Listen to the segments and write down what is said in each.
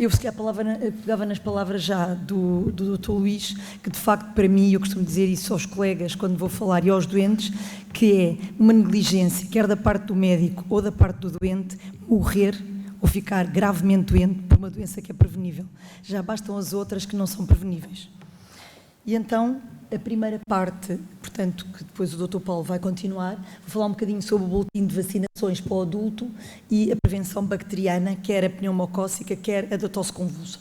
eu se calhar pegava nas palavras já do Dr. Luís, que de facto para mim, eu costumo dizer isso aos colegas quando vou falar e aos doentes, que é uma negligência, quer da parte do médico ou da parte do doente, morrer ou ficar gravemente doente por uma doença que é prevenível. Já bastam as outras que não são preveníveis. E então, a primeira parte, portanto, que depois o Dr. Paulo vai continuar, vou falar um bocadinho sobre o boletim de vacinações para o adulto e a prevenção bacteriana, quer a pneumocócica, quer a da tosse convulsa.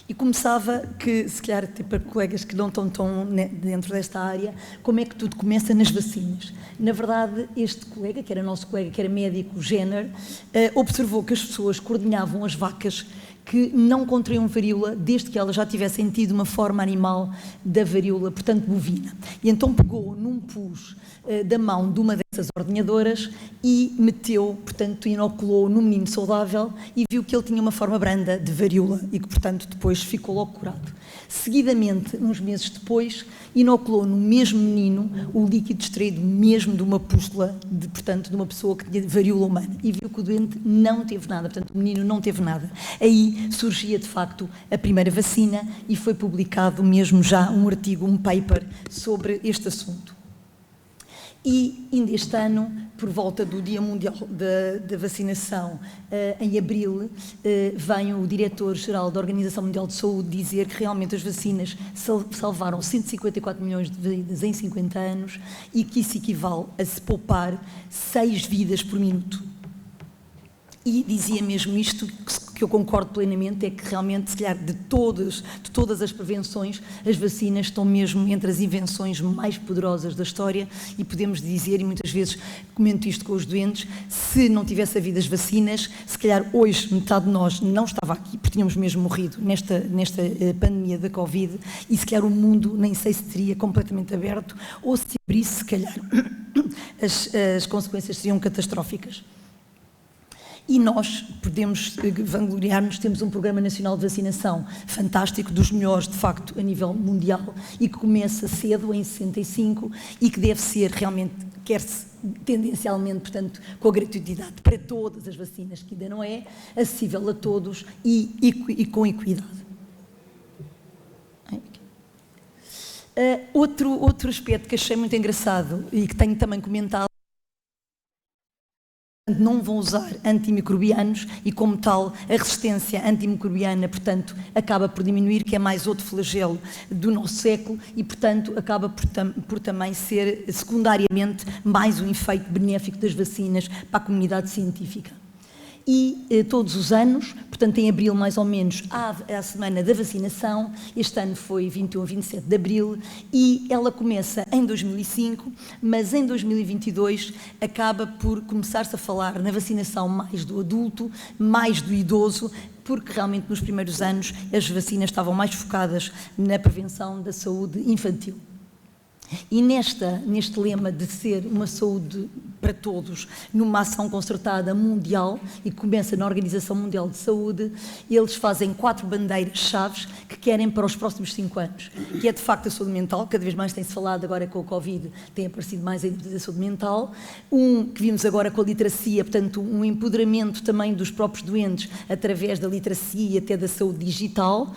E começava que, se calhar, para colegas que não estão tão dentro desta área, como é que tudo começa nas vacinas. Na verdade, este colega, que era nosso colega, que era médico, Jenner, observou que as pessoas coordenavam as vacas que não contraíam varíola desde que elas já tivessem tido uma forma animal da varíola, portanto bovina. E então pegou num pus da mão de uma dessas ordenhadoras e meteu, portanto inoculou no menino saudável e viu que ele tinha uma forma branda de varíola e que, portanto, depois ficou logo curado. Seguidamente, uns meses depois, inoculou no mesmo menino o líquido extraído mesmo de uma pústula, portanto, de uma pessoa que tinha varíola humana, e viu que o doente não teve nada, portanto, o menino não teve nada. Aí surgia, de facto, a primeira vacina e foi publicado mesmo já um artigo, um paper sobre este assunto. E ainda este ano, por volta do Dia Mundial da Vacinação, em abril, vem o diretor-geral da Organização Mundial de Saúde dizer que realmente as vacinas salvaram 154 milhões de vidas em 50 anos e que isso equivale a se poupar 6 vidas por minuto. E dizia mesmo isto, que eu concordo plenamente, é que realmente, se calhar, de todas as prevenções, as vacinas estão mesmo entre as invenções mais poderosas da história e podemos dizer, e muitas vezes comento isto com os doentes, se não tivesse havido as vacinas, se calhar hoje metade de nós não estava aqui, porque tínhamos mesmo morrido nesta pandemia da Covid e se calhar o mundo nem sei se teria completamente aberto ou se abrisse, se calhar, as consequências seriam catastróficas. E nós podemos vangloriar-nos, temos um Programa Nacional de Vacinação fantástico, dos melhores, de facto, a nível mundial, e que começa cedo, em 65, e que deve ser realmente, quer-se tendencialmente, portanto, com a gratuidade para todas as vacinas, que ainda não é, acessível a todos e com equidade. Outro aspecto que achei muito engraçado e que tenho também comentado, não vão usar antimicrobianos e, como tal, a resistência antimicrobiana, portanto, acaba por diminuir, que é mais outro flagelo do nosso século e, portanto, acaba por também ser, secundariamente, mais um efeito benéfico das vacinas para a comunidade científica. E todos os anos, portanto em abril mais ou menos, há a semana da vacinação, este ano foi 21 a 27 de abril, e ela começa em 2005, mas em 2022 acaba por começar-se a falar na vacinação mais do adulto, mais do idoso, porque realmente nos primeiros anos as vacinas estavam mais focadas na prevenção da saúde infantil. E neste lema de ser uma saúde para todos, numa ação concertada mundial, e que começa na Organização Mundial de Saúde, eles fazem 4 bandeiras-chaves que querem para os próximos 5 anos, que é de facto a saúde mental, cada vez mais tem-se falado agora com o Covid, tem aparecido mais a saúde mental, que vimos agora com a literacia, portanto um empoderamento também dos próprios doentes através da literacia e até da saúde digital,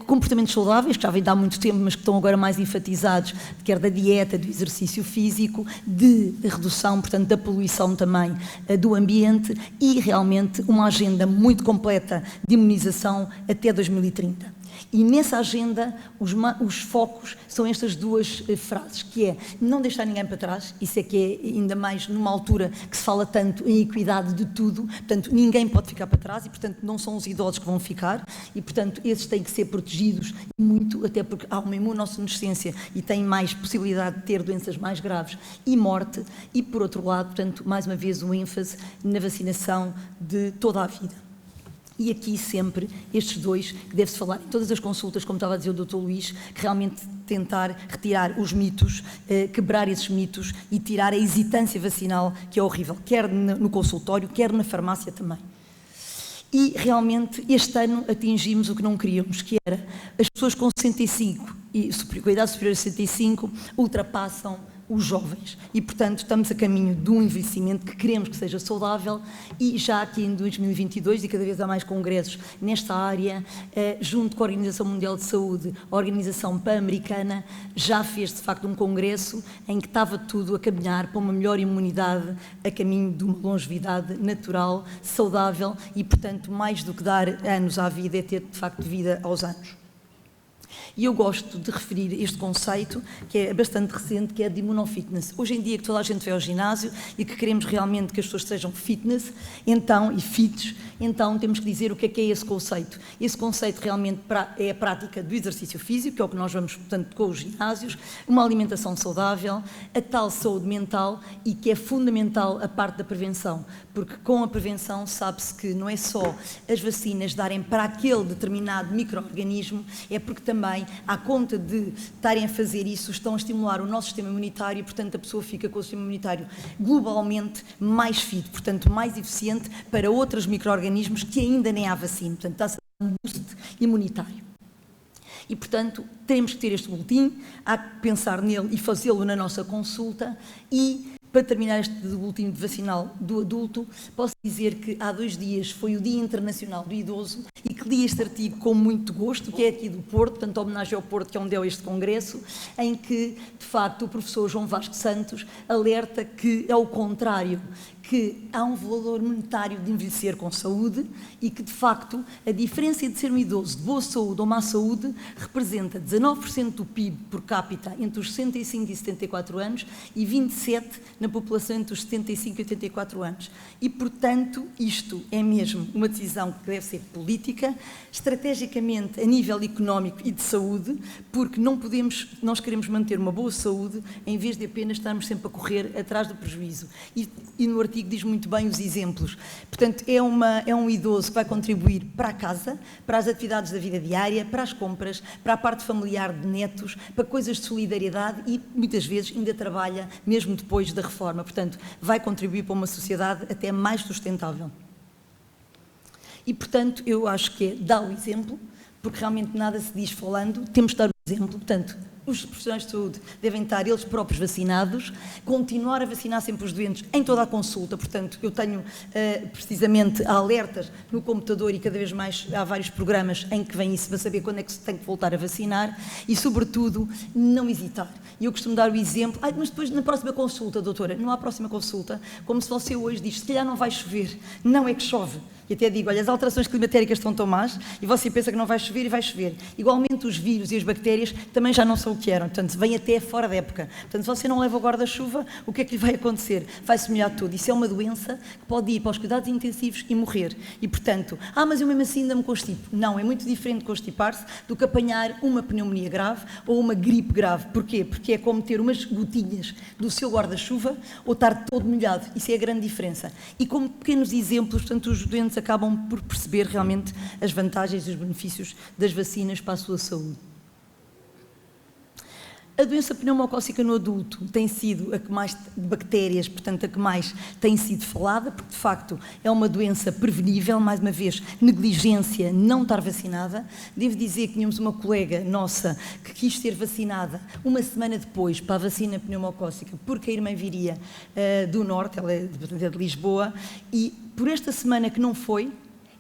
comportamentos saudáveis, que já vem de há muito tempo, mas que estão agora mais enfatizados, quer da dieta, do exercício físico, de redução, portanto, da poluição também do ambiente e realmente uma agenda muito completa de imunização até 2030. E nessa agenda os focos são estas 2 frases, que é não deixar ninguém para trás, isso é que é ainda mais numa altura que se fala tanto em equidade de tudo, portanto ninguém pode ficar para trás e portanto não são os idosos que vão ficar e portanto esses têm que ser protegidos muito, até porque há uma imunossenescência e têm mais possibilidade de ter doenças mais graves e morte e por outro lado, portanto mais uma vez um ênfase na vacinação de toda a vida. E aqui sempre estes 2, que deve-se falar em todas as consultas, como estava a dizer o Dr. Luís, que realmente tentar retirar os mitos, quebrar esses mitos e tirar a hesitância vacinal, que é horrível, quer no consultório, quer na farmácia também. E realmente este ano atingimos o que não queríamos, que era as pessoas com 65 e com a idade superior a 65 ultrapassam os jovens. E, portanto, estamos a caminho de um envelhecimento que queremos que seja saudável e já aqui em 2022, e cada vez há mais congressos nesta área, junto com a Organização Mundial de Saúde, a Organização Pan-Americana, já fez, de facto, um congresso em que estava tudo a caminhar para uma melhor imunidade, a caminho de uma longevidade natural, saudável e, portanto, mais do que dar anos à vida, é ter, de facto, vida aos anos. E eu gosto de referir este conceito, que é bastante recente, que é de imunofitness. Hoje em dia que toda a gente vai ao ginásio e que queremos realmente que as pessoas sejam fitness, então, e fits, então temos que dizer o que é esse conceito. Esse conceito realmente é a prática do exercício físico, que é o que nós vamos, portanto, com os ginásios, uma alimentação saudável, a tal saúde mental e que é fundamental a parte da prevenção, porque com a prevenção sabe-se que não é só as vacinas darem para aquele determinado micro-organismo, é porque também, à conta de estarem a fazer isso, estão a estimular o nosso sistema imunitário e, portanto, a pessoa fica com o sistema imunitário globalmente mais fit, portanto, mais eficiente para outros micro-organismos que ainda nem há vacina. Portanto, está-se a dar um boost imunitário. E, portanto, temos que ter este boletim, há que pensar nele e fazê-lo na nossa consulta e, para terminar este boletim vacinal do adulto, posso dizer que há 2 dias foi o Dia Internacional do Idoso e que li este artigo com muito gosto, que é aqui do Porto, portanto, homenagem ao Porto, que é onde deu este congresso, em que, de facto, o professor João Vasco Santos alerta que é o contrário, que há um valor monetário de envelhecer com saúde e que, de facto, a diferença entre ser um idoso de boa saúde ou má saúde representa 19% do PIB por capita entre os 65 e 74 anos e 27% na população entre os 75 e 84 anos. E, portanto, isto é mesmo uma decisão que deve ser política, estrategicamente a nível económico e de saúde, porque não podemos, nós queremos manter uma boa saúde em vez de apenas estarmos sempre a correr atrás do prejuízo. E no artigo diz muito bem os exemplos. Portanto, é um idoso que vai contribuir para a casa, para as atividades da vida diária, para as compras, para a parte familiar de netos, para coisas de solidariedade e, muitas vezes, ainda trabalha mesmo depois da reforma. Portanto, vai contribuir para uma sociedade até mais sustentável. E, portanto, eu acho que é dar o exemplo, porque realmente nada se diz falando, temos de dar o exemplo. Portanto, os profissionais de saúde devem estar eles próprios vacinados, continuar a vacinar sempre os doentes em toda a consulta, portanto, eu tenho precisamente alertas no computador e cada vez mais há vários programas em que vem isso para saber quando é que se tem que voltar a vacinar e, sobretudo, não hesitar. E eu costumo dar o exemplo, mas depois na próxima consulta, doutora, não há próxima consulta, como se você hoje diz, se calhar não vai chover, não é que chove. E até digo, olha, as alterações climatéricas estão tão más e você pensa que não vai chover e vai chover. Igualmente os vírus e as bactérias também já não são o que eram, portanto, vêm até fora da época. Portanto, se você não leva o guarda-chuva, o que é que lhe vai acontecer? Vai-se molhar tudo. Isso é uma doença que pode ir para os cuidados intensivos e morrer. E, portanto, mas eu mesmo assim ainda me constipo. Não, é muito diferente constipar-se do que apanhar uma pneumonia grave ou uma gripe grave. Porquê? Porque é como ter umas gotinhas do seu guarda-chuva ou estar todo molhado. Isso é a grande diferença. E como pequenos exemplos, portanto, os doentes acabam por perceber realmente as vantagens e os benefícios das vacinas para a sua saúde. A doença pneumocócica no adulto tem sido a que mais, de bactérias, portanto, a que mais tem sido falada, porque de facto é uma doença prevenível, mais uma vez, negligência, não estar vacinada. Devo dizer que tínhamos uma colega nossa que quis ser vacinada uma semana depois para a vacina pneumocócica, porque a irmã viria do norte, ela é de Lisboa, e por esta semana que não foi,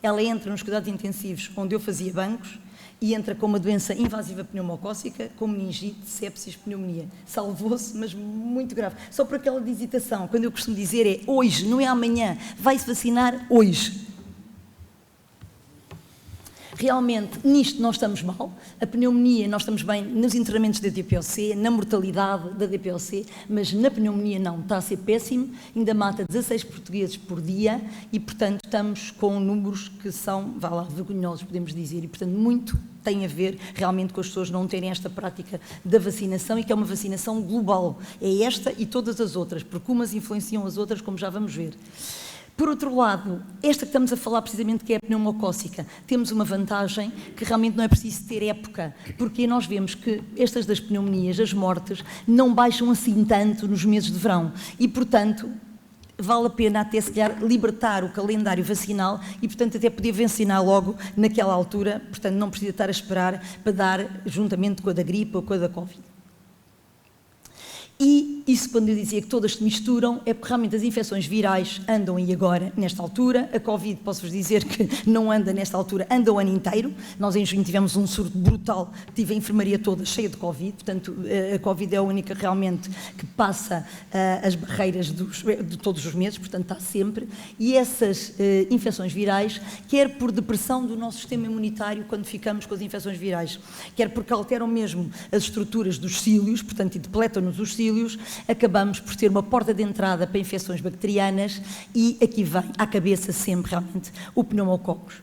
ela entra nos cuidados intensivos onde eu fazia bancos, e entra com uma doença invasiva pneumocócica, com meningite, sepsis, pneumonia. Salvou-se, mas muito grave. Só por aquela de hesitação, quando eu costumo dizer é hoje, não é amanhã, vai-se vacinar hoje. Realmente, nisto nós estamos mal, a pneumonia nós estamos bem nos internamentos da DPOC, na mortalidade da DPOC, mas na pneumonia não, está a ser péssimo, ainda mata 16 portugueses por dia e, portanto, estamos com números que são, vergonhosos, podemos dizer, e, portanto, muito tem a ver realmente com as pessoas não terem esta prática da vacinação e que é uma vacinação global, é esta e todas as outras, porque umas influenciam as outras, como já vamos ver. Por outro lado, esta que estamos a falar precisamente, que é a pneumocócica, temos uma vantagem que realmente não é preciso ter época, porque nós vemos que estas das pneumonias, as mortes, não baixam assim tanto nos meses de verão e, portanto, vale a pena até, se calhar, libertar o calendário vacinal e, portanto, até poder vacinar logo naquela altura, portanto, não precisa estar a esperar para dar juntamente com a da gripe ou com a da Covid. E isso quando eu dizia que todas se misturam, é porque realmente as infecções virais andam aí agora, nesta altura. A Covid, posso-vos dizer que não anda nesta altura, anda o ano inteiro. Nós em junho tivemos um surto brutal, tive a enfermaria toda cheia de Covid, portanto a Covid é a única realmente que passa as barreiras de todos os meses, portanto está sempre. E essas infecções virais, quer por depressão do nosso sistema imunitário quando ficamos com as infecções virais, quer porque alteram mesmo as estruturas dos cílios, portanto, e depletam-nos os cílios, acabamos por ter uma porta de entrada para infecções bacterianas e aqui vem à cabeça sempre realmente o pneumococcus.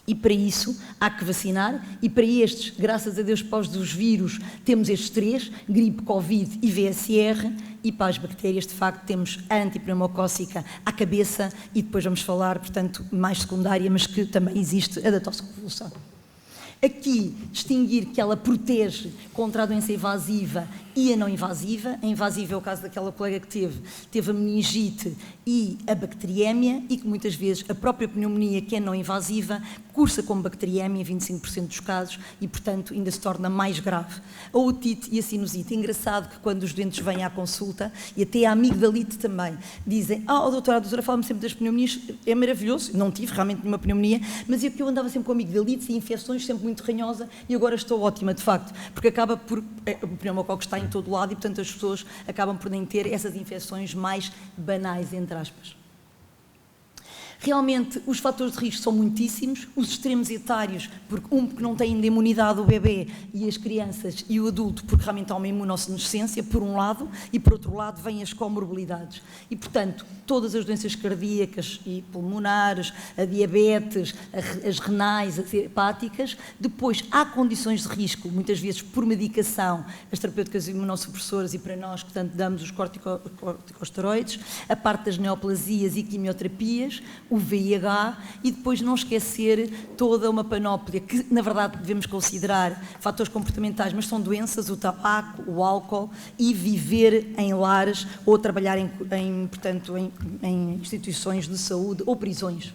E para isso há que vacinar, e para estes, graças a Deus, para os dos vírus, temos estes três, gripe, Covid e VSR, e para as bactérias, de facto, temos a antipneumocócica à cabeça, e depois vamos falar, portanto, mais secundária, mas que também existe a da toxiconvulsão. Aqui, distinguir que ela protege contra a doença invasiva e a não invasiva. A invasiva é o caso daquela colega que teve a meningite e a bacteriémia, e que muitas vezes a própria pneumonia, que é não invasiva, cursa como bacteriémia em 25% dos casos e, portanto, ainda se torna mais grave. A otite e a sinusite. É engraçado que quando os doentes vêm à consulta, e até a amigdalite também, dizem: a doutora fala-me sempre das pneumonias, é maravilhoso, não tive realmente nenhuma pneumonia, mas é porque eu andava sempre com amigdalites e infecções, sempre muito ranhosa, e agora estou ótima, de facto, porque acaba por... o pneumococo está em todo lado e, portanto, as pessoas acabam por nem ter essas infecções mais banais, entre aspas. Realmente, os fatores de risco são muitíssimos, os extremos etários, porque não tem ainda imunidade, o bebê e as crianças, e o adulto, porque realmente há uma imunossenescência, por um lado, e por outro lado vêm as comorbilidades. E, portanto, todas as doenças cardíacas e pulmonares, a diabetes, as renais, as hepáticas. Depois, há condições de risco, muitas vezes por medicação, as terapêuticas imunossupressoras, e para nós, portanto, damos os corticosteroides, a parte das neoplasias e quimioterapias, o VIH, e depois não esquecer toda uma panóplia que, na verdade, devemos considerar fatores comportamentais, mas são doenças, o tabaco, o álcool, e viver em lares ou trabalhar portanto, em instituições de saúde ou prisões.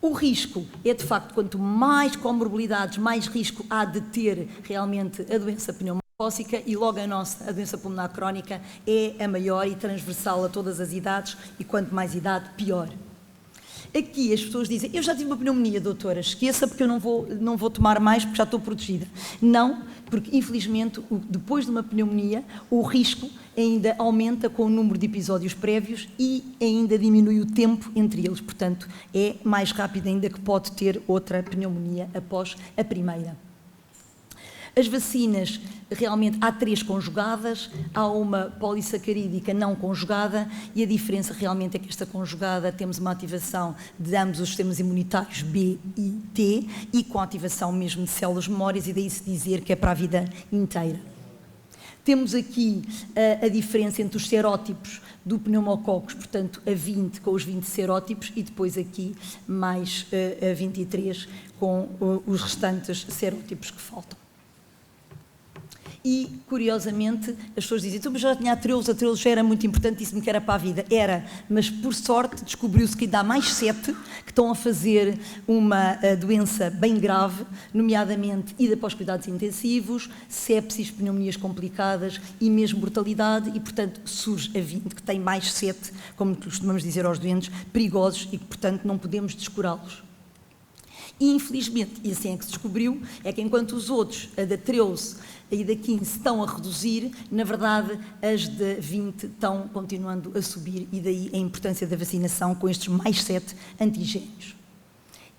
O risco é, de facto, quanto mais comorbilidades, mais risco há de ter realmente a doença pneumocócica, e logo a doença pulmonar crónica é a maior e transversal a todas as idades, e quanto mais idade, pior. Aqui as pessoas dizem: eu já tive uma pneumonia, doutora, esqueça, porque eu não vou tomar mais porque já estou protegida. Não, porque infelizmente depois de uma pneumonia o risco ainda aumenta com o número de episódios prévios e ainda diminui o tempo entre eles, portanto é mais rápido ainda que pode ter outra pneumonia após a primeira. As vacinas, realmente, há 3 conjugadas, há uma polissacarídica não conjugada, e a diferença realmente é que esta conjugada temos uma ativação de ambos os sistemas imunitários B e T, e com a ativação mesmo de células memórias, e daí se dizer que é para a vida inteira. Temos aqui a diferença entre os serótipos do pneumococcus, portanto a 20 com os 20 serótipos, e depois aqui mais a 23 com os restantes serótipos que faltam. E, curiosamente, as pessoas dizem: então, mas já tinha a treuso já era muito importante, disse-me que era para a vida. Era, mas por sorte descobriu-se que ainda há mais 7 que estão a fazer uma doença bem grave, nomeadamente ida para os cuidados intensivos, sepsis, pneumonias complicadas e mesmo mortalidade, e, portanto, surge a 20, que tem mais 7, como costumamos dizer aos doentes, perigosos, e que, portanto, não podemos descurá-los. E, infelizmente, e assim é que se descobriu, é que enquanto os outros, a da 13 e da 15, estão a reduzir, na verdade, as de 20 estão continuando a subir, e daí a importância da vacinação com estes mais 7 antigénios.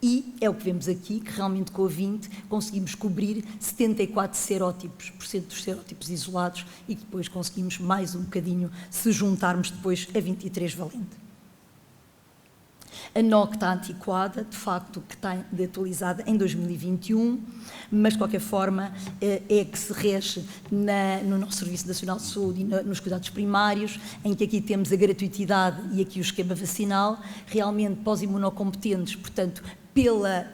E é o que vemos aqui, que realmente com a 20 conseguimos cobrir 74 serótipos, por cento dos serótipos isolados, e que depois conseguimos mais um bocadinho se juntarmos depois a 23 valente. A NOC está antiquada, de facto, que está atualizada em 2021, mas, de qualquer forma, é que se rege no nosso Serviço Nacional de Saúde e nos cuidados primários, em que aqui temos a gratuitidade e aqui o esquema vacinal, realmente pós-imunocompetentes, portanto,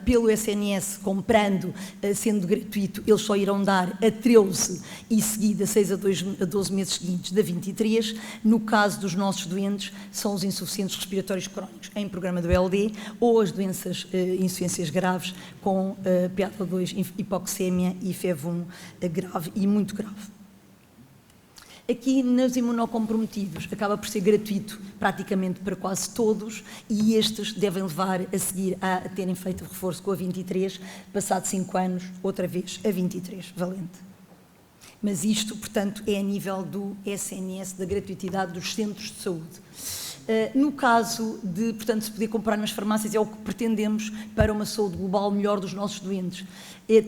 pelo SNS, comprando, sendo gratuito, eles só irão dar a 13 e seguida 6 a 12 meses seguintes da 23. No caso dos nossos doentes, são os insuficientes respiratórios crónicos em programa do LD, ou as doenças, insuficiências graves com PaO2, hipoxémia e FEV1 grave e muito grave. Aqui, nos imunocomprometidos, acaba por ser gratuito praticamente para quase todos e estes devem levar a seguir a terem feito o reforço com a 23, passado 5 anos, outra vez a 23, valente. Mas isto, portanto, é a nível do SNS, da gratuitidade dos centros de saúde. No caso de, portanto, se poder comprar nas farmácias, é o que pretendemos para uma saúde global melhor dos nossos doentes.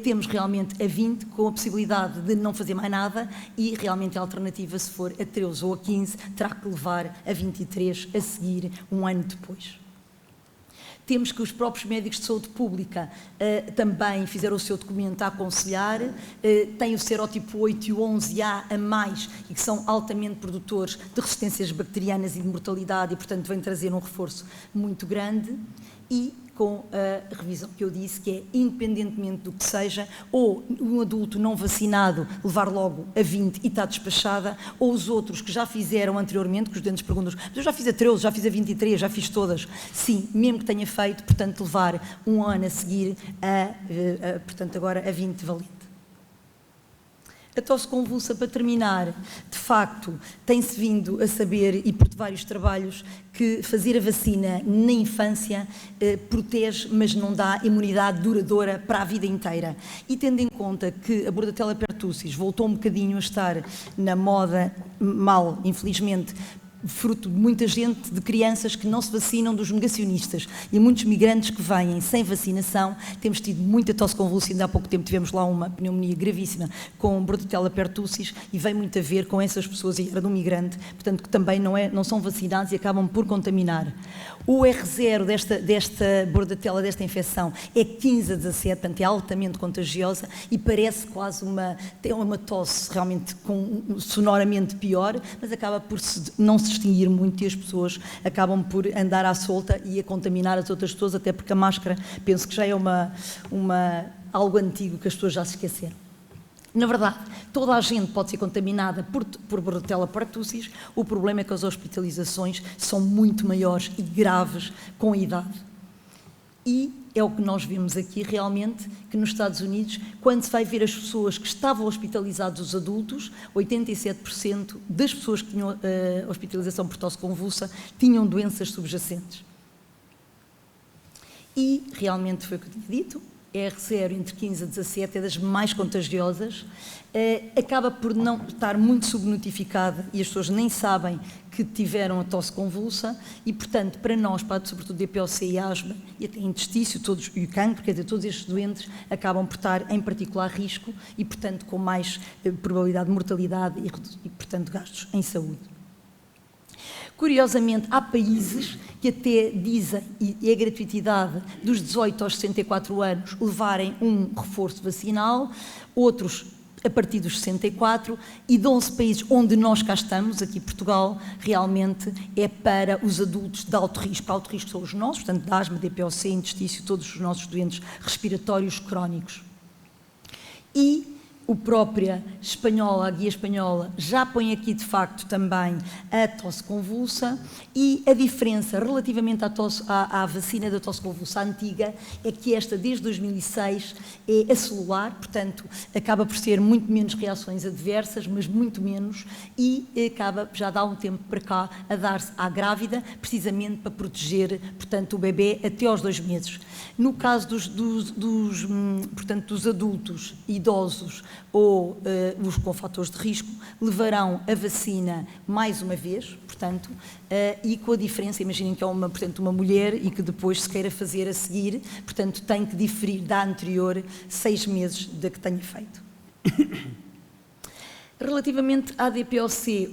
Temos realmente a 20, com a possibilidade de não fazer mais nada e realmente a alternativa, se for a 13 ou a 15, terá que levar a 23 a seguir um ano depois. Temos que os próprios médicos de saúde pública também fizeram o seu documento a aconselhar, têm o serótipo 8 e o 11A a mais e que são altamente produtores de resistências bacterianas e de mortalidade e, portanto, vêm trazer um reforço muito grande e com a revisão que eu disse, que é, independentemente do que seja, ou um adulto não vacinado levar logo a 20 e está despachada, ou os outros que já fizeram anteriormente, que os doentes perguntam, mas eu já fiz a 13, já fiz a 23, já fiz todas. Sim, mesmo que tenha feito, portanto, levar um ano a seguir portanto, agora a 20 valente. A tosse convulsa, para terminar, de facto, tem-se vindo a saber, e por vários trabalhos, que fazer a vacina na infância protege, mas não dá imunidade duradoura para a vida inteira. E tendo em conta que a Bordetella pertussis voltou um bocadinho a estar na moda, mal, infelizmente, fruto de muita gente, de crianças que não se vacinam, dos negacionistas e muitos migrantes que vêm sem vacinação. Temos tido muita tosse convulsa, ainda há pouco tempo tivemos lá uma pneumonia gravíssima com Bordetella pertussis e vem muito a ver com essas pessoas, e era de um migrante, portanto, que também não são vacinados e acabam por contaminar. O R0 desta Bordetella, desta infecção, é 15 a 17, portanto é altamente contagiosa e parece quase uma tosse realmente sonoramente pior, mas acaba por não se distinguir muito e as pessoas acabam por andar à solta e a contaminar as outras pessoas, até porque a máscara, penso que já é algo antigo que as pessoas já se esqueceram. Na verdade, toda a gente pode ser contaminada por Bordetella pertussis, o problema é que as hospitalizações são muito maiores e graves com a idade. E é o que nós vemos aqui realmente, que nos Estados Unidos, quando se vai ver as pessoas que estavam hospitalizadas, os adultos, 87% das pessoas que tinham hospitalização por tosse convulsa tinham doenças subjacentes. E realmente foi o que eu tinha dito, R0 entre 15 a 17 é das mais contagiosas, acaba por não estar muito subnotificada e as pessoas nem sabem que tiveram a tosse convulsa e, portanto, para nós, sobretudo DPOC e asma e até intestício e o cancro, quer dizer, todos estes doentes acabam por estar em particular risco e, portanto, com mais probabilidade de mortalidade e, portanto, gastos em saúde. Curiosamente, há países que até dizem, e a gratuitidade dos 18 aos 64 anos, levarem um reforço vacinal, outros a partir dos 64, e de 11 países onde nós cá estamos, aqui Portugal, realmente é para os adultos de alto risco. Alto risco são os nossos, portanto, de asma, DPOC, intestício, todos os nossos doentes respiratórios crónicos. E a guia espanhola, já põe aqui de facto também a tosse convulsa e a diferença relativamente à vacina da tosse convulsa antiga é que esta, desde 2006, é acelular, portanto, acaba por ser muito menos reações adversas, mas muito menos, e acaba, já dá um tempo para cá, a dar-se à grávida, precisamente para proteger, portanto, o bebê até aos 2 meses. No caso dos adultos, idosos, ou os com fatores de risco, levarão a vacina mais uma vez, portanto, e com a diferença, imaginem que é uma mulher e que depois se queira fazer a seguir, portanto, tem que diferir da anterior 6 meses da que tenha feito. Relativamente à DPOC,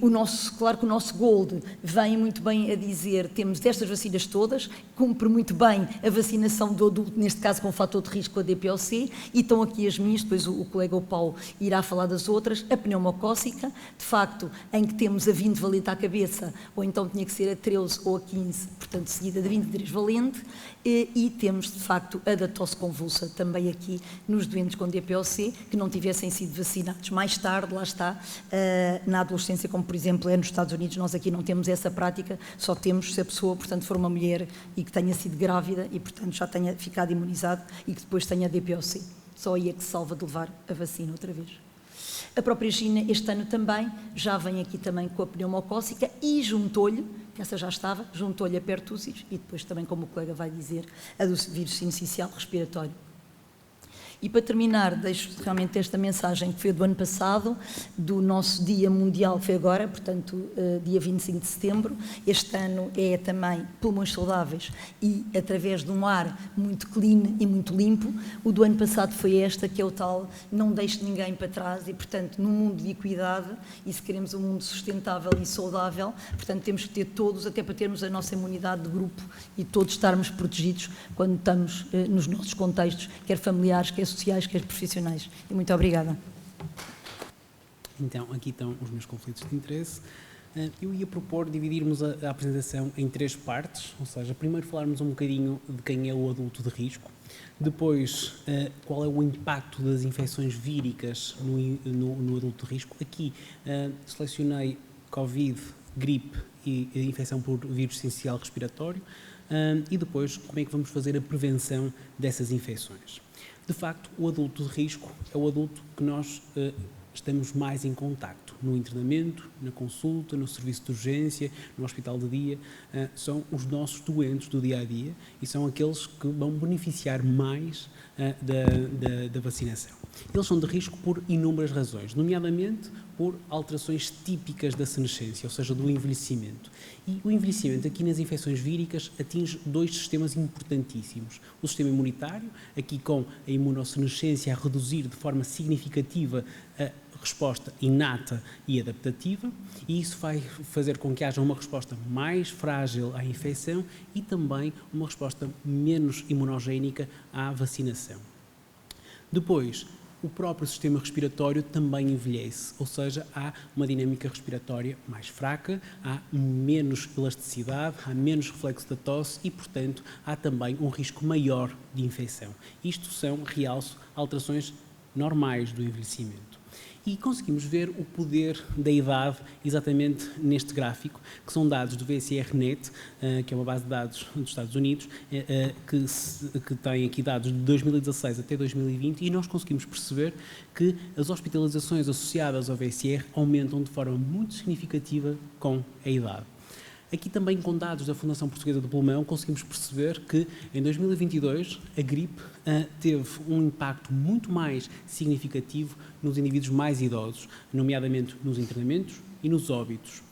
claro que o nosso Gold vem muito bem a dizer, temos estas vacinas todas, cumpre muito bem a vacinação do adulto, neste caso com fator de risco, a DPOC, e estão aqui as minhas, depois o colega Paulo irá falar das outras, a pneumocócica, de facto, em que temos a 20 valente à cabeça, ou então tinha que ser a 13 ou a 15, portanto, seguida de 23 valente, e temos, de facto, a da tosse convulsa também aqui nos doentes com DPOC, que não tivessem sido vacinados mais tarde, lá está, na adolescência, como por exemplo é nos Estados Unidos. Nós aqui não temos essa prática, só temos se a pessoa, portanto, for uma mulher e que tenha sido grávida e, portanto, já tenha ficado imunizado e que depois tenha DPOC. Só aí é que se salva de levar a vacina outra vez. A própria China, este ano também, já vem aqui também com a pneumocócica e juntou-lhe, essa já estava, juntou-lhe a pertussis e depois também, como o colega vai dizer, a do vírus sincicial respiratório. E para terminar, deixo realmente esta mensagem que foi do ano passado, do nosso Dia Mundial, que foi agora, portanto, dia 25 de setembro. Este ano é também pulmões saudáveis e através de um ar muito clean e muito limpo. O do ano passado foi esta, que é o tal, não deixe ninguém para trás e, portanto, num mundo de equidade, e se queremos um mundo sustentável e saudável, portanto, temos que ter todos, até para termos a nossa imunidade de grupo e todos estarmos protegidos quando estamos nos nossos contextos, quer familiares, quer sociais, quer profissionais. E muito obrigada. Então, aqui estão os meus conflitos de interesse. Eu ia propor dividirmos a apresentação em 3 partes, ou seja, primeiro falarmos um bocadinho de quem é o adulto de risco, depois qual é o impacto das infecções víricas no adulto de risco. Aqui selecionei Covid, gripe e infecção por vírus sincicial respiratório e depois como é que vamos fazer a prevenção dessas infecções. De facto, o adulto de risco é o adulto que nós estamos mais em contacto, no internamento, na consulta, no serviço de urgência, no hospital de dia, são os nossos doentes do dia-a-dia e são aqueles que vão beneficiar mais da vacinação. Eles são de risco por inúmeras razões, nomeadamente por alterações típicas da senescência, ou seja, do envelhecimento. E o envelhecimento aqui nas infecções víricas atinge 2 sistemas importantíssimos. O sistema imunitário, aqui com a imunossenescência a reduzir de forma significativa a resposta inata e adaptativa, e isso vai fazer com que haja uma resposta mais frágil à infecção e também uma resposta menos imunogénica à vacinação. Depois, o próprio sistema respiratório também envelhece, ou seja, há uma dinâmica respiratória mais fraca, há menos elasticidade, há menos reflexo da tosse e, portanto, há também um risco maior de infecção. Isto são, realço, alterações normais do envelhecimento. E conseguimos ver o poder da idade exatamente neste gráfico, que são dados do VCR-Net, que é uma base de dados dos Estados Unidos, que tem aqui dados de 2016 até 2020, e nós conseguimos perceber que as hospitalizações associadas ao VCR aumentam de forma muito significativa com a idade. Aqui também com dados da Fundação Portuguesa do Pulmão conseguimos perceber que em 2022 a gripe teve um impacto muito mais significativo nos indivíduos mais idosos, nomeadamente nos internamentos e nos óbitos.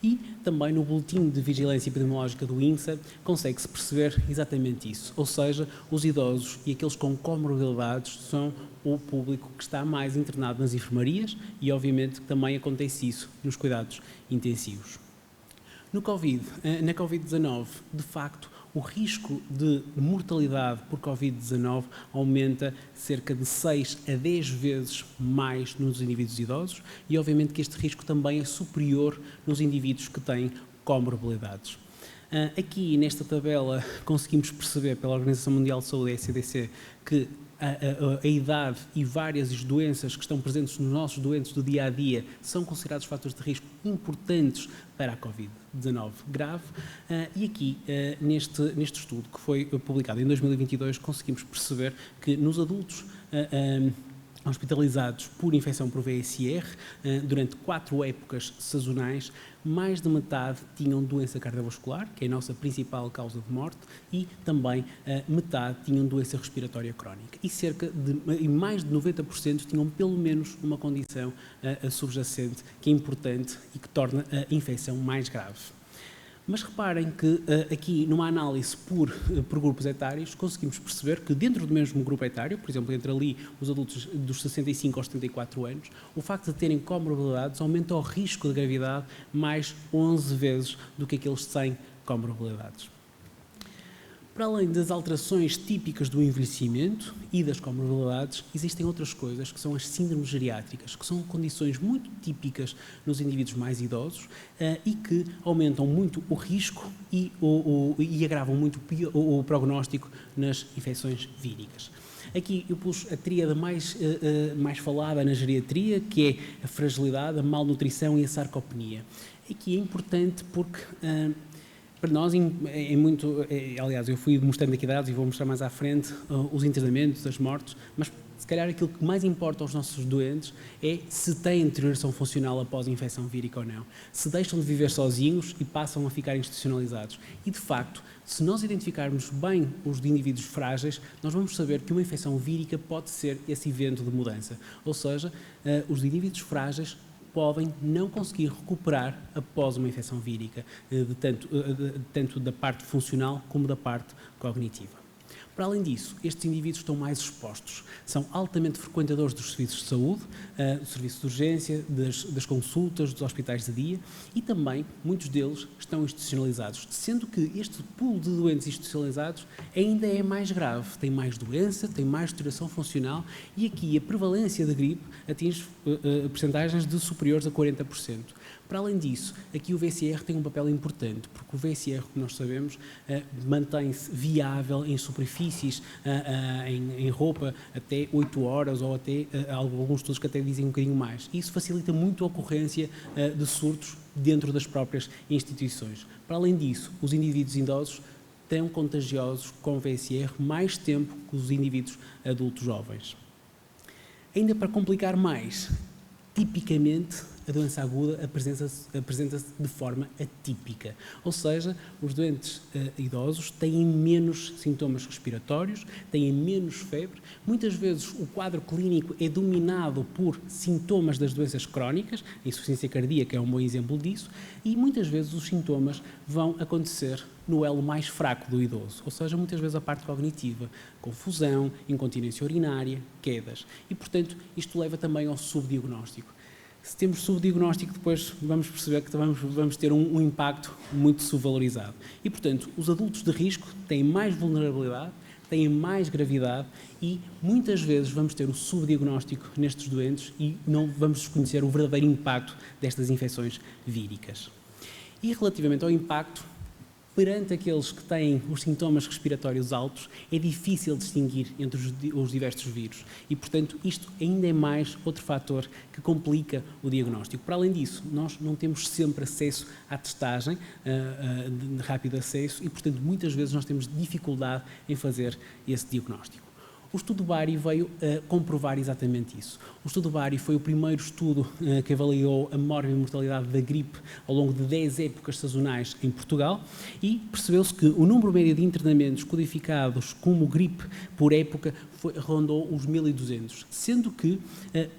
E também no boletim de vigilância epidemiológica do INSA consegue-se perceber exatamente isso, ou seja, os idosos e aqueles com comorbilidades são o público que está mais internado nas enfermarias e obviamente também acontece isso nos cuidados intensivos. Na Covid-19, de facto, o risco de mortalidade por Covid-19 aumenta cerca de 6 a 10 vezes mais nos indivíduos idosos e, obviamente, que este risco também é superior nos indivíduos que têm comorbilidades. Aqui, nesta tabela, conseguimos perceber pela Organização Mundial de Saúde, a ECDC, que a idade e várias doenças que estão presentes nos nossos doentes do dia-a-dia são considerados fatores de risco importantes para a Covid-19 grave. E aqui, neste estudo que foi publicado em 2022, conseguimos perceber que nos adultos hospitalizados por infecção por VSR, durante 4 épocas sazonais, mais de metade tinham doença cardiovascular, que é a nossa principal causa de morte, e também metade tinham doença respiratória crónica. E mais de 90% tinham pelo menos uma condição subjacente que é importante e que torna a infecção mais grave. Mas reparem que aqui, numa análise por grupos etários, conseguimos perceber que dentro do mesmo grupo etário, por exemplo, entre ali os adultos dos 65 aos 74 anos, o facto de terem comorbilidades aumenta o risco de gravidade mais 11 vezes do que aqueles sem comorbilidades. Para além das alterações típicas do envelhecimento e das comorbilidades, existem outras coisas que são as síndromes geriátricas, que são condições muito típicas nos indivíduos mais idosos e que aumentam muito o risco e agravam muito o prognóstico nas infecções víricas. Aqui eu pus a tríade mais falada na geriatria, que é a fragilidade, a malnutrição e a sarcopenia. Aqui é importante porque para nós aliás, eu fui mostrando aqui dados e vou mostrar mais à frente os internamentos, as mortes, mas se calhar aquilo que mais importa aos nossos doentes é se têm deterioração funcional após a infecção vírica ou não, se deixam de viver sozinhos e passam a ficar institucionalizados. E, de facto, se nós identificarmos bem os indivíduos frágeis, nós vamos saber que uma infecção vírica pode ser esse evento de mudança. Ou seja, os indivíduos frágeis podem não conseguir recuperar após uma infecção vírica, tanto da parte funcional como da parte cognitiva. Para além disso, estes indivíduos estão mais expostos, são altamente frequentadores dos serviços de saúde, do serviço de urgência, das consultas, dos hospitais de dia e também muitos deles estão institucionalizados, sendo que este pool de doentes institucionalizados ainda é mais grave, tem mais doença, tem mais deterioração funcional e aqui a prevalência da gripe atinge percentagens de superiores a 40%. Para além disso, aqui o VCR tem um papel importante, porque o VCR, como nós sabemos, mantém-se viável em superfícies, em roupa, até 8 horas ou até alguns estudos que até dizem um bocadinho mais. Isso facilita muito a ocorrência de surtos dentro das próprias instituições. Para além disso, os indivíduos idosos estão contagiosos com VCR mais tempo que os indivíduos adultos jovens. Ainda para complicar mais, tipicamente, a doença aguda apresenta-se de forma atípica, ou seja, os doentes idosos têm menos sintomas respiratórios, têm menos febre, muitas vezes o quadro clínico é dominado por sintomas das doenças crónicas, a insuficiência cardíaca é um bom exemplo disso, e muitas vezes os sintomas vão acontecer no elo mais fraco do idoso, ou seja, muitas vezes a parte cognitiva, confusão, incontinência urinária, quedas, e portanto isto leva também ao subdiagnóstico. Se temos subdiagnóstico, depois vamos perceber que vamos ter um impacto muito subvalorizado. E, portanto, os adultos de risco têm mais vulnerabilidade, têm mais gravidade e, muitas vezes, vamos ter o subdiagnóstico nestes doentes e não vamos desconhecer o verdadeiro impacto destas infecções víricas. E, relativamente ao impacto, perante aqueles que têm os sintomas respiratórios altos, é difícil distinguir entre os diversos vírus e, portanto, isto ainda é mais outro fator que complica o diagnóstico. Para além disso, nós não temos sempre acesso à testagem de rápido acesso e, portanto, muitas vezes nós temos dificuldade em fazer esse diagnóstico. O estudo BARI veio comprovar exatamente isso. O estudo BARI foi o primeiro estudo que avaliou a morbimortalidade da gripe ao longo de 10 épocas sazonais em Portugal e percebeu-se que o número médio de internamentos codificados como gripe por época rondou os 1.200, sendo que,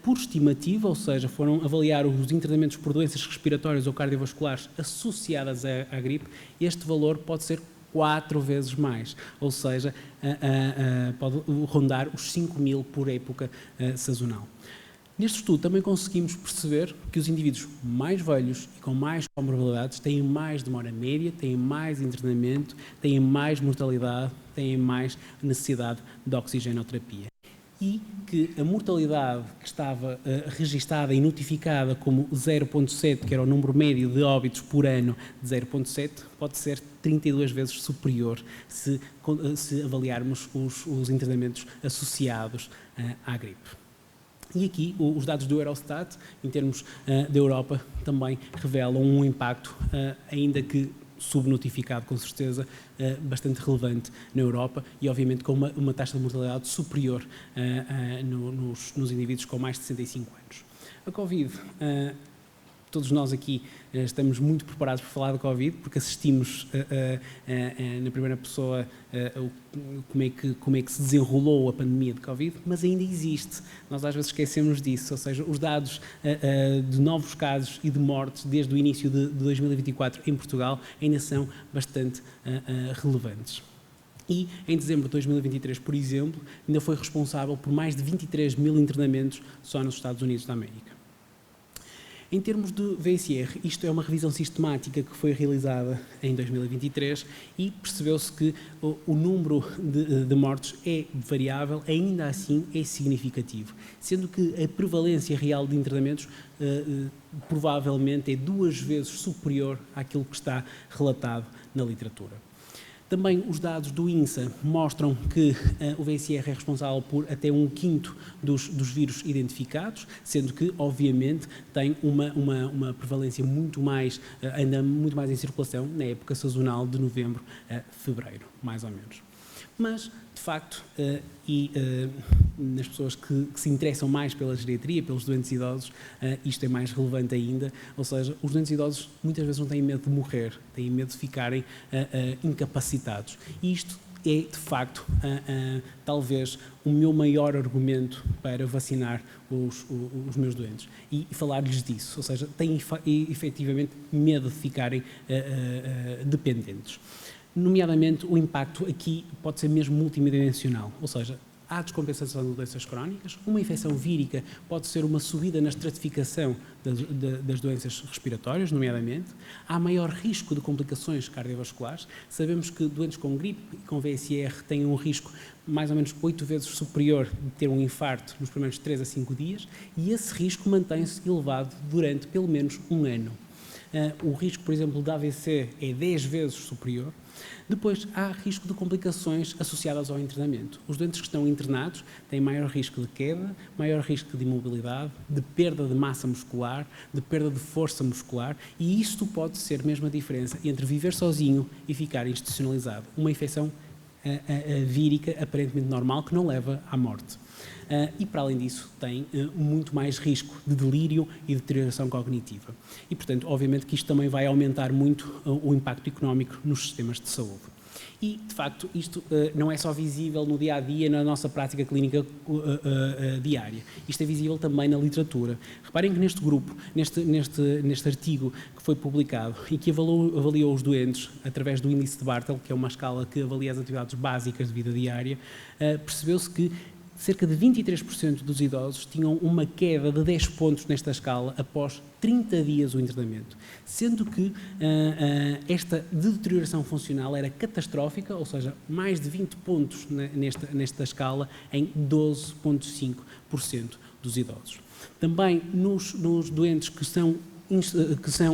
por estimativa, ou seja, foram avaliar os internamentos por doenças respiratórias ou cardiovasculares associadas à gripe, este valor pode ser 4 vezes mais, ou seja, pode rondar os 5.000 por época sazonal. Neste estudo também conseguimos perceber que os indivíduos mais velhos e com mais comorbilidades têm mais demora média, têm mais internamento, têm mais mortalidade, têm mais necessidade de oxigenoterapia. E que a mortalidade que estava registada e notificada como 0,7, que era o número médio de óbitos por ano de 0,7, pode ser 32 vezes superior se avaliarmos os internamentos associados à gripe. E aqui os dados do Eurostat, em termos da Europa, também revelam um impacto, ainda que subnotificado, com certeza, bastante relevante na Europa e, obviamente, com uma taxa de mortalidade superior nos indivíduos com mais de 65 anos. A Covid, todos nós aqui estamos muito preparados para falar da Covid, porque assistimos na primeira pessoa como é que se desenrolou a pandemia de Covid, mas ainda existe. Nós às vezes esquecemos disso, ou seja, os dados de novos casos e de mortes desde o início de 2024 em Portugal ainda são bastante relevantes. E em dezembro de 2023, por exemplo, ainda foi responsável por mais de 23.000 internamentos só nos Estados Unidos da América. Em termos de VCR, isto é uma revisão sistemática que foi realizada em 2023 e percebeu-se que o número de mortes é variável, ainda assim é significativo, sendo que a prevalência real de internamentos provavelmente é 2 vezes superior àquilo que está relatado na literatura. Também os dados do INSA mostram que o VCR é responsável por até 1/5 dos vírus identificados, sendo que, obviamente, tem uma prevalência ainda muito mais em circulação na época sazonal de novembro a fevereiro, mais ou menos. Mas, de facto, nas pessoas que se interessam mais pela geriatria, pelos doentes idosos, isto é mais relevante ainda, ou seja, os doentes idosos muitas vezes não têm medo de morrer, têm medo de ficarem incapacitados. E isto é, de facto, talvez o meu maior argumento para vacinar os meus doentes e falar-lhes disso, ou seja, têm efetivamente medo de ficarem dependentes. Nomeadamente, o impacto aqui pode ser mesmo multidimensional, ou seja, há descompensação de doenças crónicas, uma infecção vírica pode ser uma subida na estratificação das doenças respiratórias, nomeadamente, há maior risco de complicações cardiovasculares, sabemos que doentes com gripe e com VSR têm um risco mais ou menos 8 vezes superior de ter um infarto nos primeiros 3 a 5 dias e esse risco mantém-se elevado durante pelo menos um ano. O risco, por exemplo, de AVC é 10 vezes superior. Depois, há risco de complicações associadas ao internamento. Os doentes que estão internados têm maior risco de queda, maior risco de imobilidade, de perda de massa muscular, de perda de força muscular e isto pode ser mesmo a diferença entre viver sozinho e ficar institucionalizado. Uma infecção vírica aparentemente normal que não leva à morte. E, para além disso, tem muito mais risco de delírio e de deterioração cognitiva. E, portanto, obviamente que isto também vai aumentar muito o impacto económico nos sistemas de saúde. E, de facto, isto não é só visível no dia-a-dia, na nossa prática clínica diária. Isto é visível também na literatura. Reparem que neste grupo, neste artigo que foi publicado e que avaliou os doentes através do índice de Bartel, que é uma escala que avalia as atividades básicas de vida diária, percebeu-se que cerca de 23% dos idosos tinham uma queda de 10 pontos nesta escala após 30 dias do internamento, sendo que esta deterioração funcional era catastrófica, ou seja, mais de 20 pontos nesta escala em 12,5% dos idosos. Também nos doentes que são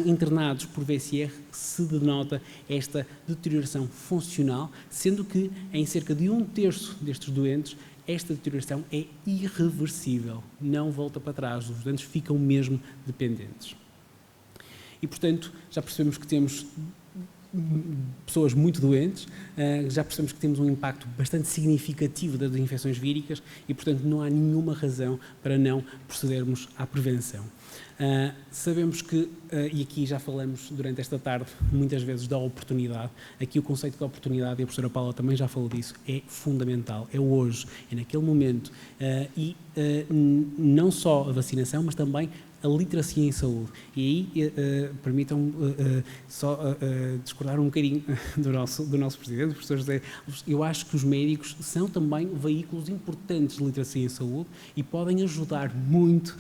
internados por VSR se denota esta deterioração funcional, sendo que em cerca de 1/3 destes doentes esta deterioração é irreversível, não volta para trás, os doentes ficam mesmo dependentes. E, portanto, já percebemos que temos pessoas muito doentes, já percebemos que temos um impacto bastante significativo das infecções víricas e, portanto, não há nenhuma razão para não procedermos à prevenção. Sabemos que, e aqui já falamos durante esta tarde muitas vezes da oportunidade, aqui o conceito de oportunidade, e a professora Paula também já falou disso, é fundamental, é hoje, é naquele momento, e não só a vacinação, mas também a literacia em saúde. E aí, permitam-me só discordar um bocadinho do nosso presidente, o professor José. Eu acho que os médicos são também veículos importantes de literacia em saúde e podem ajudar muito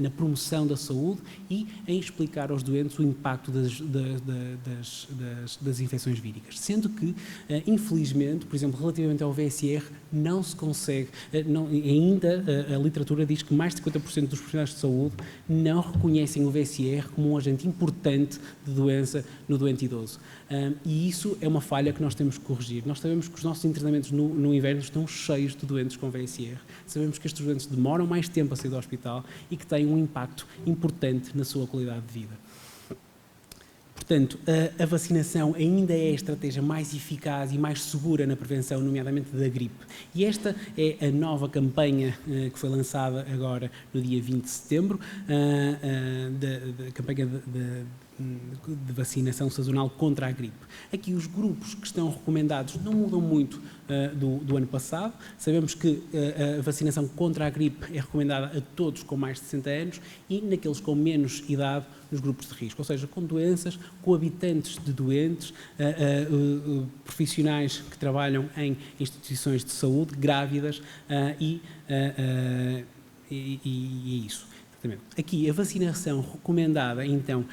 na promoção da saúde e em explicar aos doentes o impacto das infecções víricas. Sendo que, infelizmente, por exemplo, relativamente ao VSR, não se consegue, ainda a literatura diz que mais de 50% dos profissionais de saúde não reconhecem o VSR como um agente importante de doença no doente idoso. E isso é uma falha que nós temos que corrigir. Nós sabemos que os nossos internamentos no inverno estão cheios de doentes com VSR. Sabemos que estes doentes demoram mais tempo a sair do hospital e que têm um impacto importante na sua qualidade de vida. Portanto, a vacinação ainda é a estratégia mais eficaz e mais segura na prevenção, nomeadamente da gripe. E esta é a nova campanha que foi lançada agora no dia 20 de setembro, da campanha de vacinação sazonal contra a gripe. Aqui os grupos que estão recomendados não mudam muito do ano passado. Sabemos que a vacinação contra a gripe é recomendada a todos com mais de 60 anos e naqueles com menos idade nos grupos de risco, ou seja, com doenças, coabitantes de doentes, profissionais que trabalham em instituições de saúde, grávidas e é isso. Aqui a vacinação recomendada, então,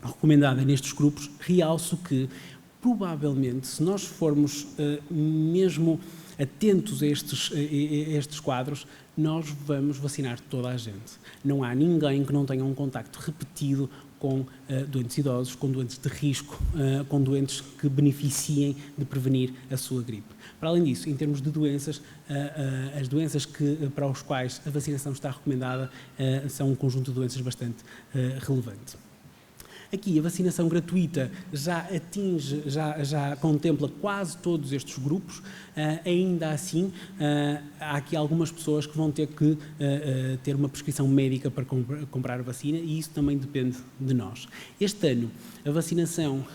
recomendada nestes grupos, realço que, provavelmente, se nós formos mesmo atentos a estes quadros, nós vamos vacinar toda a gente. Não há ninguém que não tenha um contacto repetido com doentes idosos, com doentes de risco, com doentes que beneficiem de prevenir a sua gripe. Para além disso, em termos de doenças, as doenças para os quais a vacinação está recomendada são um conjunto de doenças bastante relevante. Aqui a vacinação gratuita já atinge, já contempla quase todos estes grupos, ainda assim há aqui algumas pessoas que vão ter que ter uma prescrição médica para comprar a vacina e isso também depende de nós. Este ano a vacinação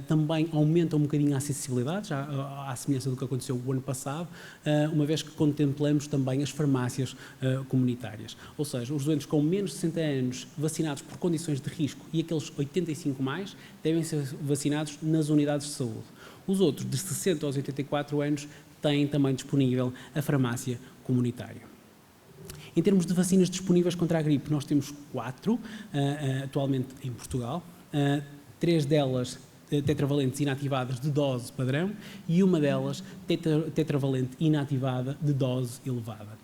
também aumenta um bocadinho a acessibilidade, já à semelhança do que aconteceu o ano passado, uma vez que contemplamos também as farmácias comunitárias. Ou seja, os doentes com menos de 60 anos vacinados por condições de risco e aqueles 85 mais devem ser vacinados nas unidades de saúde. Os outros, de 60 aos 84 anos, têm também disponível a farmácia comunitária. Em termos de vacinas disponíveis contra a gripe, nós temos 4 atualmente em Portugal, 3 delas tetravalentes inativadas de dose padrão e uma delas tetravalente inativada de dose elevada.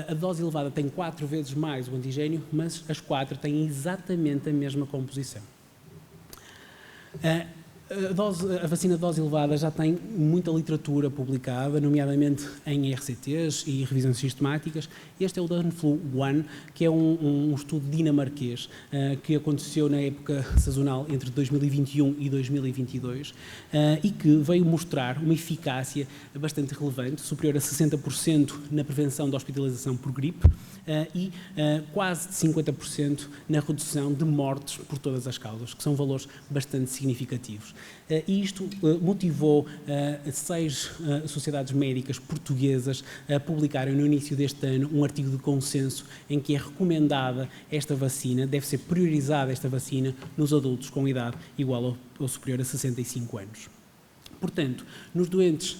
A dose elevada tem 4 vezes mais o antigênio, mas as 4 têm exatamente a mesma composição. A vacina de dose elevada já tem muita literatura publicada, nomeadamente em RCTs e revisões sistemáticas. Este é o Danflu-1, que é um estudo dinamarquês que aconteceu na época sazonal entre 2021 e 2022 e que veio mostrar uma eficácia bastante relevante, superior a 60% na prevenção da hospitalização por gripe e quase de 50% na redução de mortes por todas as causas, que são valores bastante significativos. E isto motivou 6 sociedades médicas portuguesas a publicarem no início deste ano um artigo de consenso em que é recomendada esta vacina, deve ser priorizada esta vacina nos adultos com idade igual ou superior a 65 anos. Portanto, nos doentes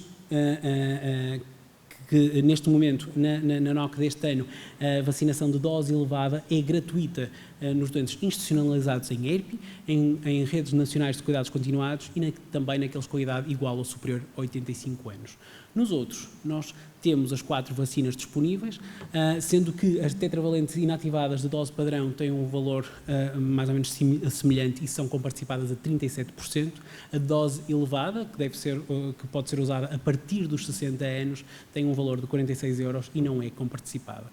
que neste momento, na NOC deste ano, a vacinação de dose elevada é gratuita nos doentes institucionalizados em ERP, em redes nacionais de cuidados continuados e também naqueles com idade igual ou superior a 85 anos. Nos outros, nós temos as 4 vacinas disponíveis, sendo que as tetravalentes inativadas de dose padrão têm um valor mais ou menos semelhante e são comparticipadas a 37%. A dose elevada, que pode ser usada a partir dos 60 anos, tem um valor de 46 € e não é comparticipada.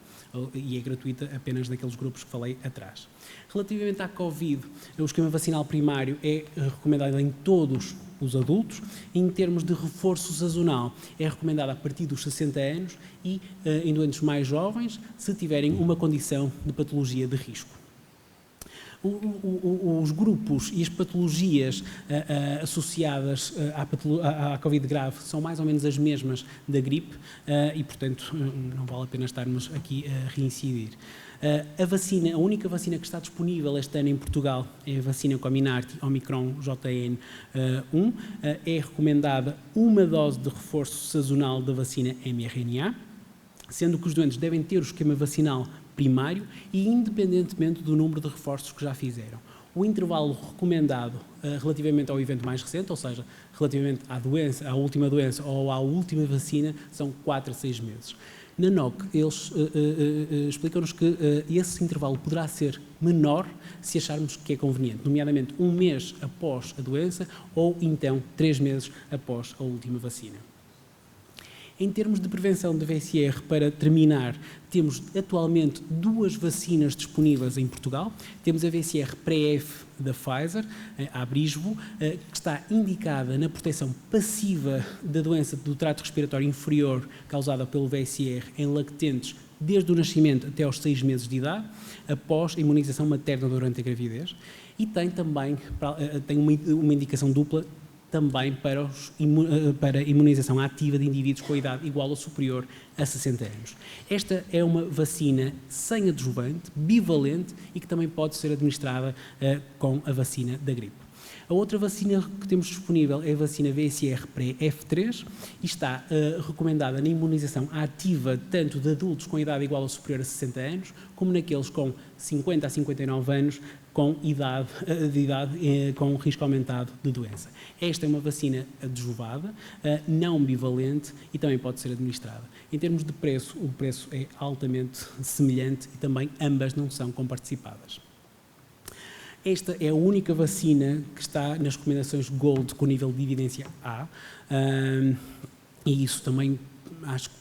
E é gratuita apenas daqueles grupos que falei atrás. Relativamente à Covid, o esquema vacinal primário é recomendado em todos os adultos. Em termos de reforço sazonal, é recomendado a partir dos 60 anos e em doentes mais jovens, se tiverem uma condição de patologia de risco. Os grupos e as patologias associadas à Covid grave são mais ou menos as mesmas da gripe e, portanto, não vale a pena estarmos aqui a reincidir. A única vacina que está disponível este ano em Portugal é a vacina Comirnaty Omicron JN1. É recomendada uma dose de reforço sazonal da vacina mRNA, sendo que os doentes devem ter o esquema vacinal primário e independentemente do número de reforços que já fizeram. O intervalo recomendado relativamente ao evento mais recente, ou seja, relativamente à última doença ou à última vacina, são 4 a 6 meses. Na NOC, eles explicam-nos que esse intervalo poderá ser menor se acharmos que é conveniente, nomeadamente 1 mês após a doença ou então 3 meses após a última vacina. Em termos de prevenção de VSR, para terminar, temos atualmente 2 vacinas disponíveis em Portugal. Temos a VSR pré-F da Pfizer, a Abrisvo, que está indicada na proteção passiva da doença do trato respiratório inferior causada pelo VSR em lactentes desde o nascimento até aos 6 meses de idade, após a imunização materna durante a gravidez. E tem também uma indicação dupla também para imunização ativa de indivíduos com idade igual ou superior a 60 anos. Esta é uma vacina sem adjuvante, bivalente e que também pode ser administrada com a vacina da gripe. A outra vacina que temos disponível é a vacina VSR pré-F3 e está recomendada na imunização ativa tanto de adultos com idade igual ou superior a 60 anos, como naqueles com 50 a 59 anos com com risco aumentado de doença. Esta é uma vacina adjuvada, não bivalente e também pode ser administrada. Em termos de preço, o preço é altamente semelhante e também ambas não são comparticipadas. Esta é a única vacina que está nas recomendações Gold com nível de evidência A e isso também acho que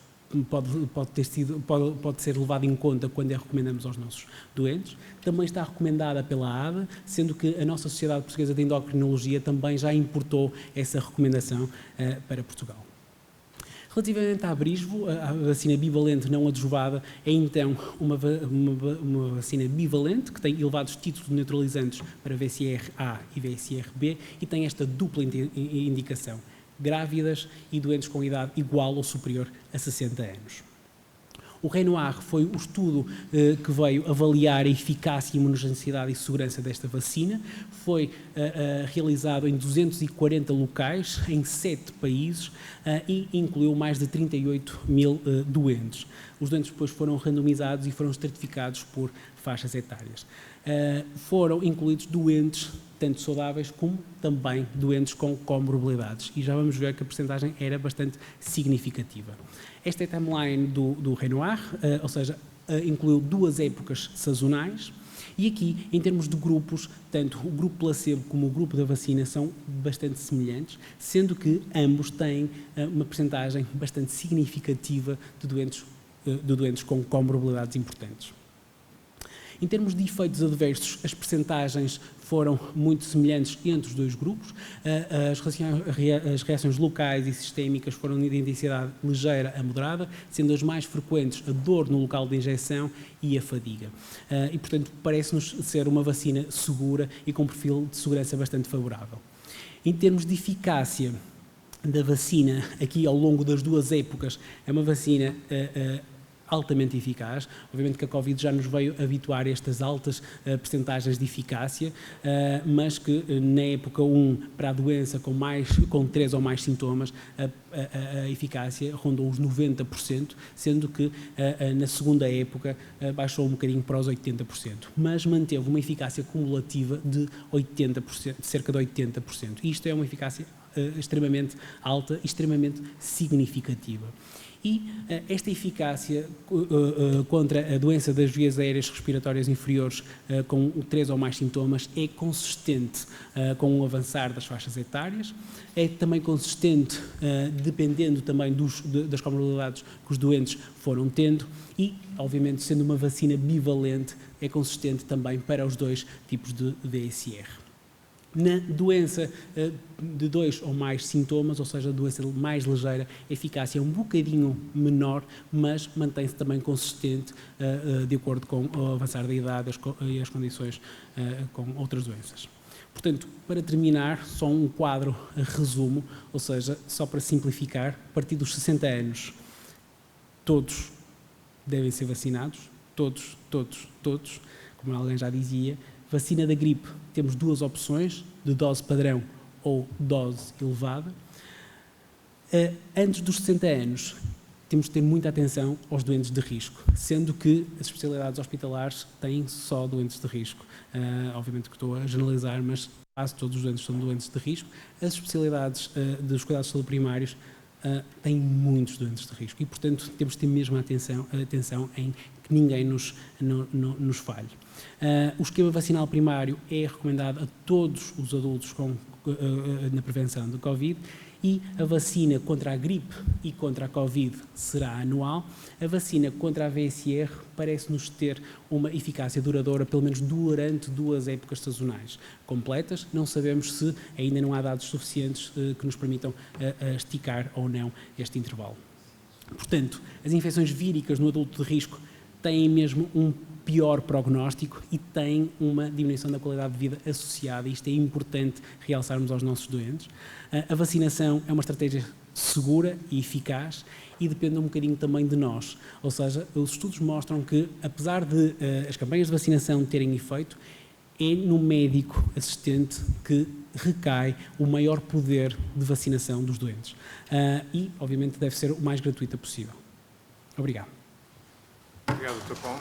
pode ser levado em conta quando a recomendamos aos nossos doentes. Também está recomendada pela ADA, sendo que a nossa Sociedade Portuguesa de Endocrinologia também já importou essa recomendação para Portugal. Relativamente à Brisvo, a vacina bivalente não adjuvada é então uma vacina bivalente que tem elevados títulos neutralizantes para VSR-A e VSR-B e tem esta dupla indicação: grávidas e doentes com idade igual ou superior a 60 anos. O Renoir foi o estudo que veio avaliar a eficácia, imunogenicidade e segurança desta vacina. Foi realizado em 240 locais, em 7 países, e incluiu mais de 38 mil doentes. Os doentes depois foram randomizados e foram estratificados por faixas etárias. Foram incluídos doentes tanto saudáveis como também doentes com comorbilidades, e já vamos ver que a percentagem era bastante significativa. Esta é a timeline do Renoir, ou seja, incluiu 2 épocas sazonais, e aqui, em termos de grupos, tanto o grupo placebo como o grupo da vacina são bastante semelhantes, sendo que ambos têm uma percentagem bastante significativa de doentes com comorbilidades importantes. Em termos de efeitos adversos, as percentagens foram muito semelhantes entre os 2 grupos. As reações locais e sistémicas foram de intensidade ligeira a moderada, sendo as mais frequentes a dor no local de injeção e a fadiga. E, portanto, parece-nos ser uma vacina segura e com um perfil de segurança bastante favorável. Em termos de eficácia da vacina, aqui ao longo das 2 épocas, é uma vacina altamente eficaz. Obviamente que a Covid já nos veio habituar a estas altas percentagens de eficácia, mas que na época 1, para a doença com 3 ou mais sintomas, a eficácia rondou os 90%, sendo que na segunda época baixou um bocadinho para os 80%, mas manteve uma eficácia cumulativa de 80%, de cerca de 80%. E isto é uma eficácia extremamente alta e extremamente significativa. E esta eficácia contra a doença das vias aéreas respiratórias inferiores com 3 ou mais sintomas é consistente com o avançar das faixas etárias, é também consistente dependendo também das comorbilidades que os doentes foram tendo e, obviamente, sendo uma vacina bivalente, é consistente também para os 2 tipos de VSR. Na doença de 2 ou mais sintomas, ou seja, a doença mais ligeira, a eficácia é um bocadinho menor, mas mantém-se também consistente de acordo com o avançar da idade e as condições com outras doenças. Portanto, para terminar, só um quadro a resumo, ou seja, só para simplificar, a partir dos 60 anos, todos devem ser vacinados, todos, como alguém já dizia. Vacina da gripe, temos 2 opções, de dose padrão ou dose elevada. Antes dos 60 anos, temos de ter muita atenção aos doentes de risco, sendo que as especialidades hospitalares têm só doentes de risco. Obviamente que estou a generalizar, mas quase todos os doentes são doentes de risco. As especialidades dos cuidados de saúde primários têm muitos doentes de risco e, portanto, temos de ter mesmo atenção em que ninguém nos falhe. O esquema vacinal primário é recomendado a todos os adultos na prevenção do Covid e a vacina contra a gripe e contra a Covid será anual. A vacina contra a VSR parece-nos ter uma eficácia duradoura, pelo menos durante 2 épocas sazonais completas. Não sabemos se ainda não há dados suficientes que nos permitam esticar ou não este intervalo. Portanto, as infecções víricas no adulto de risco têm mesmo um pior prognóstico e têm uma diminuição da qualidade de vida associada. Isto é importante realçarmos aos nossos doentes. A vacinação é uma estratégia segura e eficaz e depende um bocadinho também de nós. Ou seja, os estudos mostram que, apesar de as campanhas de vacinação terem efeito, é no médico assistente que recai o maior poder de vacinação dos doentes. E, obviamente, deve ser o mais gratuita possível. Obrigado. Obrigado, Dr. Paulo.